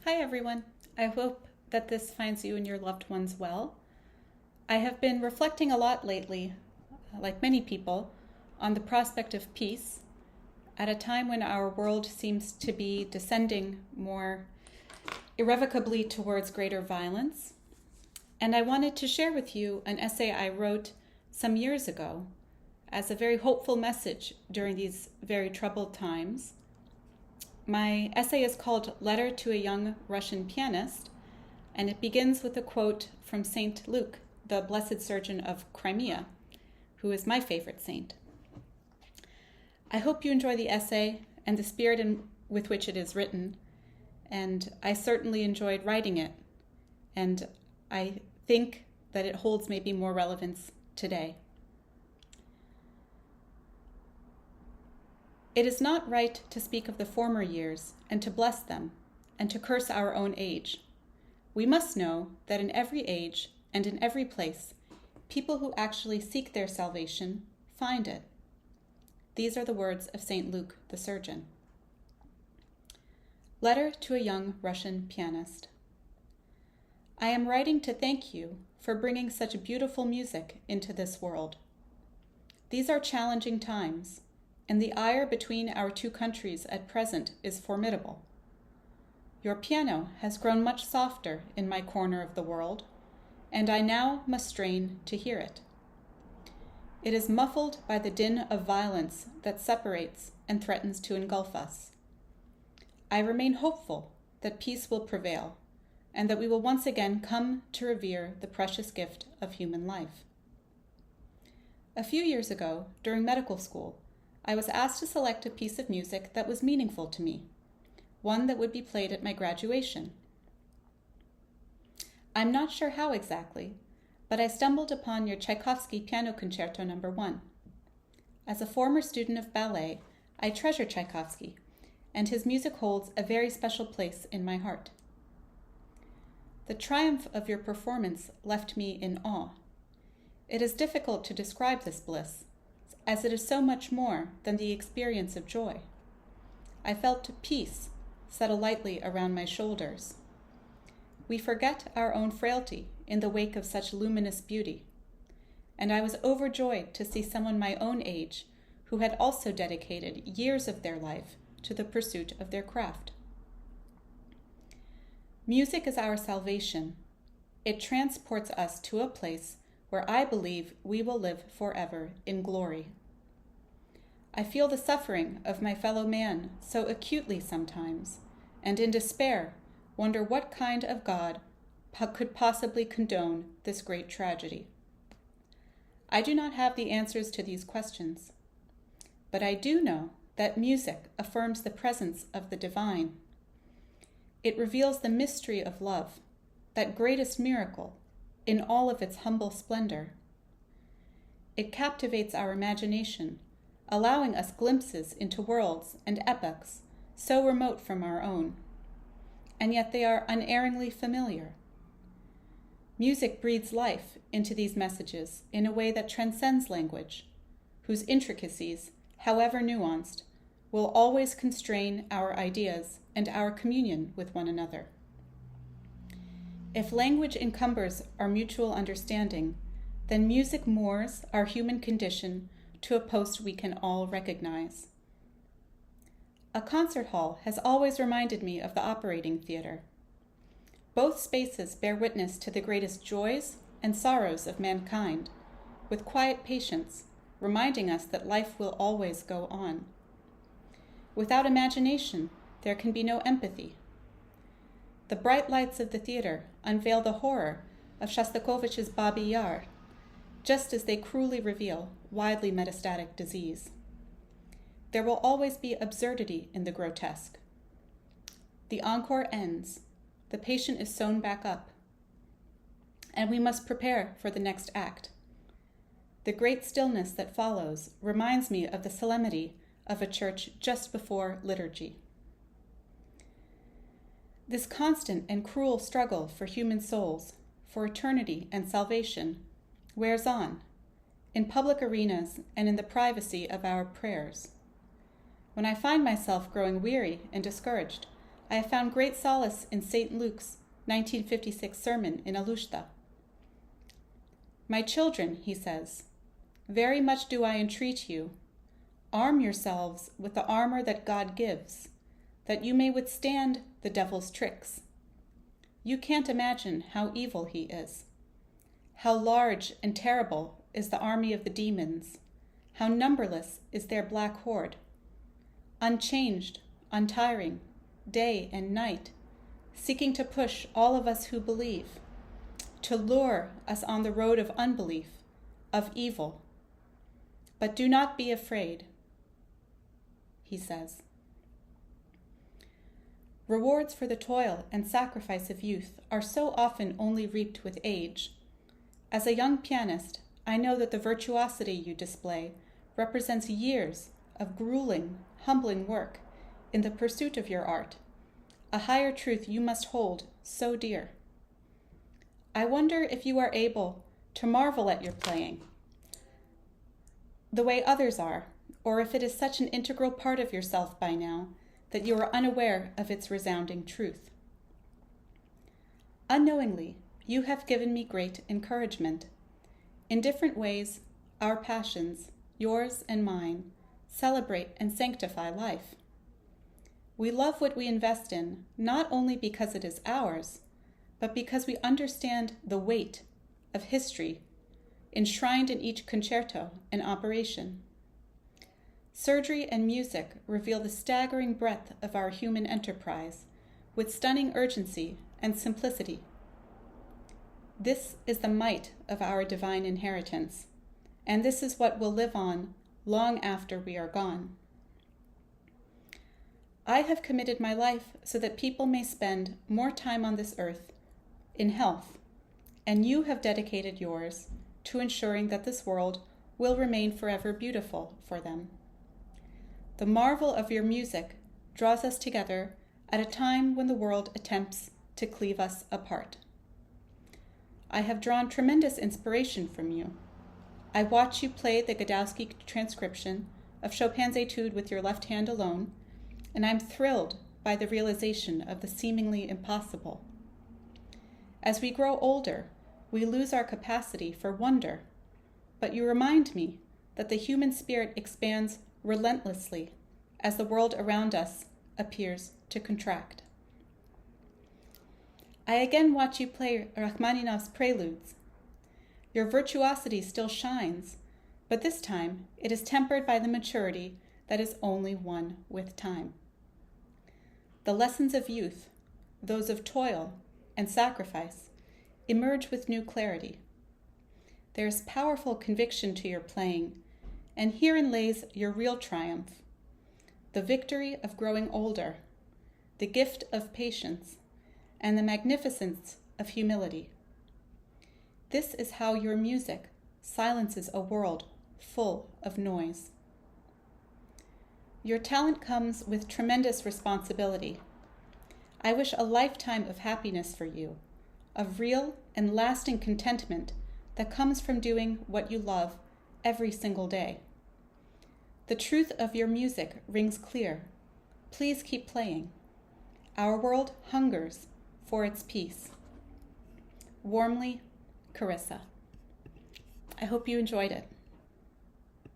Hi everyone. I hope that this finds you and your loved ones well. I have been reflecting a lot lately, like many people, on the prospect of peace at a time when our world seems to be descending more irrevocably towards greater violence. And I wanted to share with you an essay I wrote some years ago as a very hopeful message during these very troubled times. My essay is called Letter to a Young Russian Pianist, and it begins with a quote from Saint Luke, the Blessed Surgeon of Crimea, who is my favorite saint. I hope you enjoy the essay and the spirit with which it is written, and I certainly enjoyed writing it, and I think that it holds maybe more relevance today. It is not right to speak of the former years and to bless them and to curse our own age. We must know that in every age and in every place, people who actually seek their salvation find it. These are the words of St. Luke the Surgeon. Letter to a Young Russian Pianist. I am writing to thank you for bringing such beautiful music into this world. These are challenging times, and the ire between our two countries at present is formidable. Your piano has grown much softer in my corner of the world, and I now must strain to hear it. It is muffled by the din of violence that separates and threatens to engulf us. I remain hopeful that peace will prevail, and that we will once again come to revere the precious gift of human life. A few years ago, during medical school, I was asked to select a piece of music that was meaningful to me, one that would be played at my graduation. I'm not sure how exactly, but I stumbled upon your Tchaikovsky Piano Concerto No. 1. As a former student of ballet, I treasure Tchaikovsky, and his music holds a very special place in my heart. The triumph of your performance left me in awe. It is difficult to describe this bliss, as it is so much more than the experience of joy. I felt peace settle lightly around my shoulders. We forget our own frailty in the wake of such luminous beauty, and I was overjoyed to see someone my own age who had also dedicated years of their life to the pursuit of their craft. Music is our salvation. It transports us to a place where I believe we will live forever in glory. I feel the suffering of my fellow man so acutely sometimes, and in despair wonder what kind of God could possibly condone this great tragedy. I do not have the answers to these questions, but I do know that music affirms the presence of the divine. It reveals the mystery of love, that greatest miracle, in all of its humble splendor. It captivates our imagination, allowing us glimpses into worlds and epochs so remote from our own, and yet they are unerringly familiar. Music breathes life into these messages in a way that transcends language, whose intricacies, however nuanced, will always constrain our ideas and our communion with one another. If language encumbers our mutual understanding, then music moors our human condition to a post we can all recognize. A concert hall has always reminded me of the operating theater. Both spaces bear witness to the greatest joys and sorrows of mankind, with quiet patience, reminding us that life will always go on. Without imagination, there can be no empathy. The bright lights of the theater unveil the horror of Shostakovich's Babi Yar, just as they cruelly reveal widely metastatic disease. There will always be absurdity in the grotesque. The encore ends, the patient is sewn back up, and we must prepare for the next act. The great stillness that follows reminds me of the solemnity of a church just before liturgy. This constant and cruel struggle for human souls, for eternity and salvation, wears on, in public arenas and in the privacy of our prayers. When I find myself growing weary and discouraged, I have found great solace in St. Luke's 1956 sermon in Alushta. My children, he says, very much do I entreat you, arm yourselves with the armor that God gives, that you may withstand the devil's tricks. You can't imagine how evil he is, how large and terrible is the army of the demons, how numberless is their black horde, unchanged, untiring, day and night, seeking to push all of us who believe, to lure us on the road of unbelief, of evil. But do not be afraid, he says. Rewards for the toil and sacrifice of youth are so often only reaped with age. As a young pianist, I know that the virtuosity you display represents years of grueling, humbling work in the pursuit of your art, a higher truth you must hold so dear. I wonder if you are able to marvel at your playing the way others are, or if it is such an integral part of yourself by now that you are unaware of its resounding truth. Unknowingly, you have given me great encouragement. In different ways, our passions, yours and mine, celebrate and sanctify life. We love what we invest in, not only because it is ours, but because we understand the weight of history enshrined in each concerto and operation. Surgery and music reveal the staggering breadth of our human enterprise with stunning urgency and simplicity. This is the might of our divine inheritance, and this is what will live on long after we are gone. I have committed my life so that people may spend more time on this earth in health, and you have dedicated yours to ensuring that this world will remain forever beautiful for them. The marvel of your music draws us together at a time when the world attempts to cleave us apart. I have drawn tremendous inspiration from you. I watch you play the Godowsky transcription of Chopin's Etude with your left hand alone, and I'm thrilled by the realization of the seemingly impossible. As we grow older, we lose our capacity for wonder, but you remind me that the human spirit expands relentlessly as the world around us appears to contract. I again watch you play Rachmaninoff's Preludes. Your virtuosity still shines, but this time it is tempered by the maturity that is only won with time. The lessons of youth, those of toil and sacrifice, emerge with new clarity. There is powerful conviction to your playing, and herein lays your real triumph, the victory of growing older, the gift of patience, and the magnificence of humility. This is how your music silences a world full of noise. Your talent comes with tremendous responsibility. I wish a lifetime of happiness for you, of real and lasting contentment that comes from doing what you love every single day. The truth of your music rings clear. Please keep playing. Our world hungers for its peace. Warmly, Carissa. I hope you enjoyed it.